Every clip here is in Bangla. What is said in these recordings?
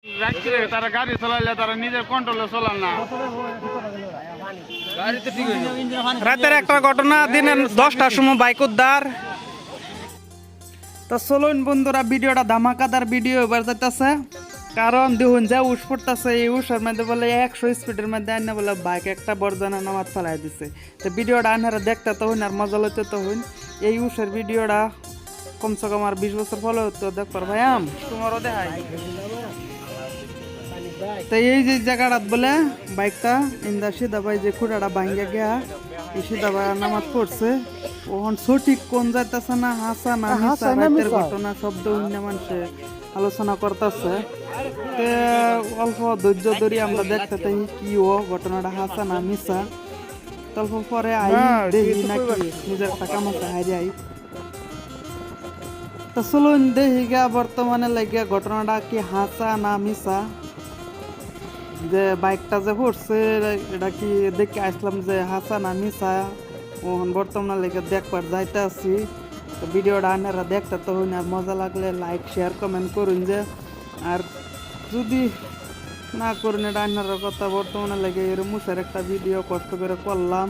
রাত্রে তারা গাড়ি চালাইলে তারা নিজের কন্ট্রোলে চলান না। রাতের একটা ঘটনা, দিনের 10টার সময় বাইক উদ্ধার। তো চলুন বন্ধুরা, ভিডিওটা ধামাকাদার ভিডিও এবার যাইতেছে। কারণ দেখুন যা উস পড়তেছে, এই উষের মধ্যে বলে 100 স্পিডের মধ্যে আনে বলে বাইক একটা বর্জনা নামাজ ফেলাই দিছে। তো ভিডিওটা আনারা দেখতে তো হইন আর মজা লইতে তো হইন। এই উষের ভিডিওটা কমসে কম আর 20 বছর ফলো হতো দেখ পার ভাই তোমারও দেখাই। তো এই যে জায়গাটা বলে বাইকটা ইন্দা সিধা ভাই যে খুঁড়াটা ভাঙ্গা গিয়া এই সিধা ভাই নামাজ পড়ছে। ওখান সঠিক কোন যাইতেছে না, হাসা না মিছা, রাতের ঘটনা শব্দ অন্য মানুষে আলোচনা করতেছে। অল্প ধৈর্য ধরি আমরা দেখতে থাকি কি ও ঘটনাটা হাসা না মিছা। অল্প পরে আই দেখি নাকি নিজের একটা কামাতে হারি আই। তো চলুন দেখি গা বর্তমানে লাগিয়া ঘটনাটা কি হাসা না মিছা। যে বাইকটা যে পড়ছে এটা কি দেখে আসলাম যে হাসা না মিছা। ওখান বর্তমানে লেগে দেখবার যাইতে আছি। তো ভিডিওটা আনারা দেখতে তো হইন আর মজা লাগলে লাইক শেয়ার কমেন্ট করুন যে। আর যদি না করুন এটা আনার কথা, বর্তমানে লেগে এর মুসার একটা ভিডিও কষ্ট করে করলাম।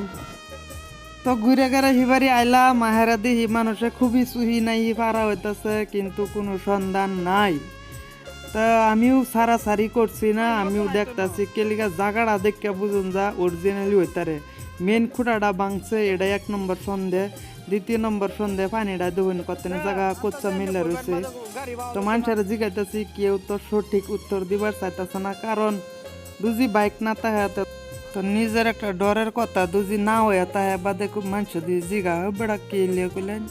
তো ঘুরে ঘুরে হিবারি আইলাম, মাহেরা দিহি মানুষে খুবই চুহি নাই পারা হইতেছে কিন্তু কোনো সন্ধান নাই। তা আমিও সারাসারি করছি না, আমিও দেখতেছি কেলিকা জায়গাটা দেখে বুঝুন যা অরিজিনালি হইতারে। মেন খুঁটাটা ভাঙছে, এটা 1 নম্বর সন্দেহ। 2 নম্বর সন্দেহ পানিটা দেখুন কত জায়গা কোচ্চা মিলে রয়েছে। তো মানুষের জিজ্ঞাসা কেউ তো সঠিক উত্তর দিবার চাইতেছে না। কারণ দুজি বাইক না তাহে তো নিজের একটা ডরের কথা, দুজি না হয়ে তাহে বাদে খুব মানুষ দিয়ে জিগা বেড়া কে লিয়ে কইলেন।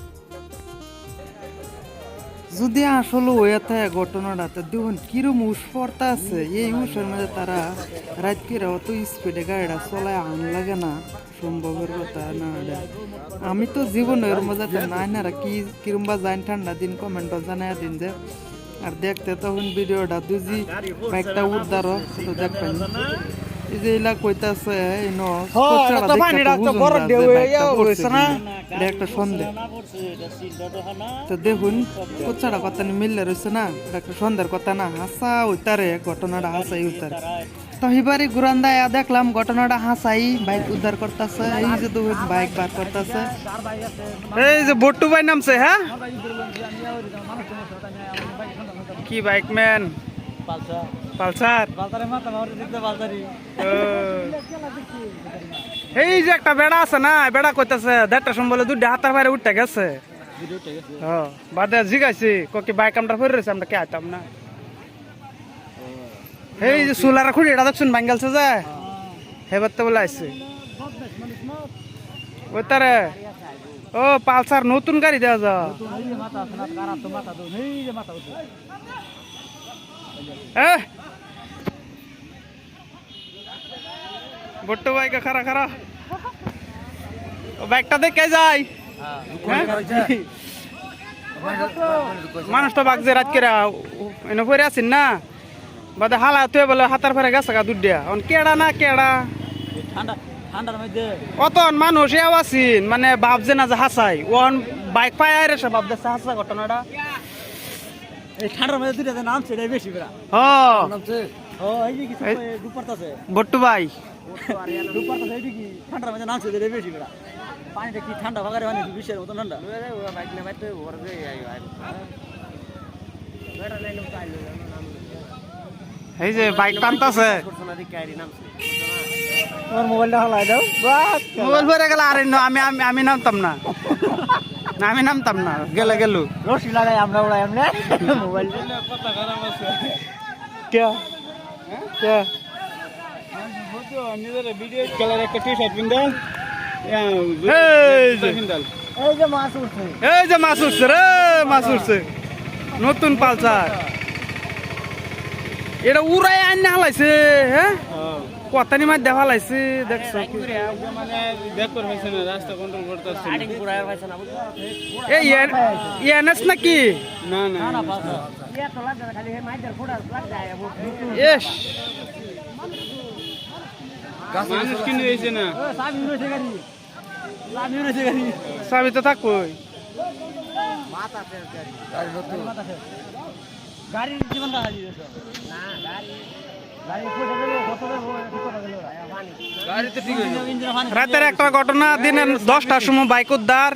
যদি আসলে হয়ে থাকে ঘটনাটা দেখুন কিরম উস পড়তে আছে। এই উসের মধ্যে তারা রাত করে অত স্পিডে গাড়িটা চলায় আন লাগে না, সম্ভবের কথা না। আমি তো জীবনের মধ্যে নাইনারা কি কিরম বা যাই ঠান্ডা দিন কমেন্ট জানাই দিন যে। আর দেখতে তখন ভিডিওটা দুজি বাইকটা উদ্ধার তো দেখবেন। এই যে এলা কইতাছে একটা সন্দেহ। তো দেখুন কোচ্চাটা কথা মিললে রয়েছে না, একটা সন্দেহের কথা না, হাসা উতারে ঘটনাটা হাসাই উতারে। তো এবারে ঘুরান্দা দেখলাম ঘটনাটা হাসাই বাইক উদ্ধার করতেছে। এই যে তো বাইক বার করতেছে, এই যে বট্টু ভাই নামছে। হ্যাঁ কি বাইক ম্যান? পালসার। এই যে একটা বেড়া আছে না, বেড়া কইতাছে 1:30টার সময় বলে 2টা হাতার বাইরে উঠতে গেছে। বাদে জিগাইছি কি বাইক আমরা ফেরে রয়েছে, আমরা কে আইতাম না। এই যে সোলার খুঁড়ি এটা দেখছুন বাঙ্গালছে যে হেবার তো বলে আসছে ওই তারে। ও পালসার নতুন গাড়ি দেওয়া যা। বট্টু ভাই খারা খারা বাইকটা দেখে যায়। মানুষ তো বাগছে রাত করে এনে পরে আছেন না, বাদে হালা তুই বলে হাতার ফেরে গেছে গা দুধ দিয়া। কেডা না কেডা অতন মানুষ এও আছেন মানে ভাবছে না যে হাসাই ওন বাইক পায় রে সে ভাবতেছে হাসা ঘটনাটা। এই ঠান্ডার মধ্যে দুইটা নামছে এটাই বেশি বেড়া। বট্টু ভাই ঠান্ডার মধ্যে নামছে এটাই বেশি বেড়া। পানিটা কি ঠান্ডা ভাগারে মানে বিশ্বের মতো ঠান্ডা। এই যে বাইক টানতাছে, তোমার মোবাইলটা হালাই দাও। মোবাইল ভরে গেল আর আমি নামতাম না, আমি নামতাম না, গেলে গেল রশি লাগাই আমরা ওড়াই আমরা মোবাইল কথা খারাপ আছে কে কে নিজের ভিডিও কালার একটা টি-শার্ট পিন্দাল। এই যে মাছ উঠছে, এই যে মাছ উঠছে রে, মাছ উঠছে নতুন পালসার। এটা উড়াই আইনা হালাইছে। হ্যাঁ কথানি মাছ দেখা লাইছে দেখছ রাস্তা কন্ট্রোল করতেছে এই এনএস নাকি? না না এস মানুষ কিনে দিয়েছে না, চাবি তো থাকবই। গাড়ির জীবন দেখা দিয়েছে না গাড়ি কোথা গেল কত দেবো ঠিক কথা গেল গাড়ি তো ঠিক হইলো রাতের একটা ঘটনা দিনের 10টার সময় বাইক উদ্ধার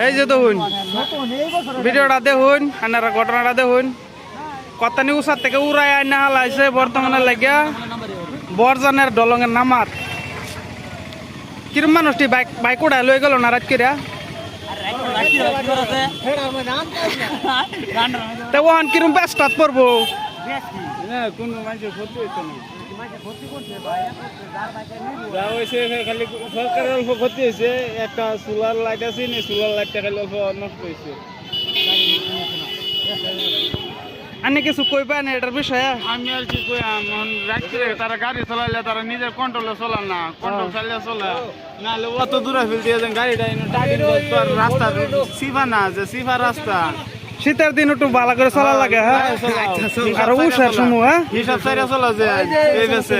এই যে দেখুন ভিডিওটা দেখুন আপনারা ঘটনাটা দেখুন কত নিউজার থেকে উড়াই আইনা হালাইছে বর্তমানে লাগিয়া বরজানের দলঙের নামাত কিরম মানুষটি বাইক উড়াই লই গেল না রাত কিরা তে ওহান কিরম ব্যস্তাত পড়বো না কোনো মানুষের ক্ষতি হইতো না যা হয়েছে খালি সরকারের অল্প ক্ষতি হয়েছে একটা সোলার লাইট আছে না সোলার লাইটটা খালি অল্প নষ্ট হয়েছে আনে কিছু কইবা না এটার বিষয়ে আমি আর কি কইয়াম রাখতে তারা গাড়ি চালাইলে তারা নিজের কন্ট্রোলে চলান না কন্ট্রোল চালিয়ে চলে নাহলে অত দূরে ফেল দিয়ে গাড়িটা রাস্তা সিফা না যে সিফা রাস্তা শীতের দিন একটু ভালো করে চলা লাগে হ্যাঁ আর উষার সময় হ্যাঁ হিসাব সাইরা চলা যায় এই বেছে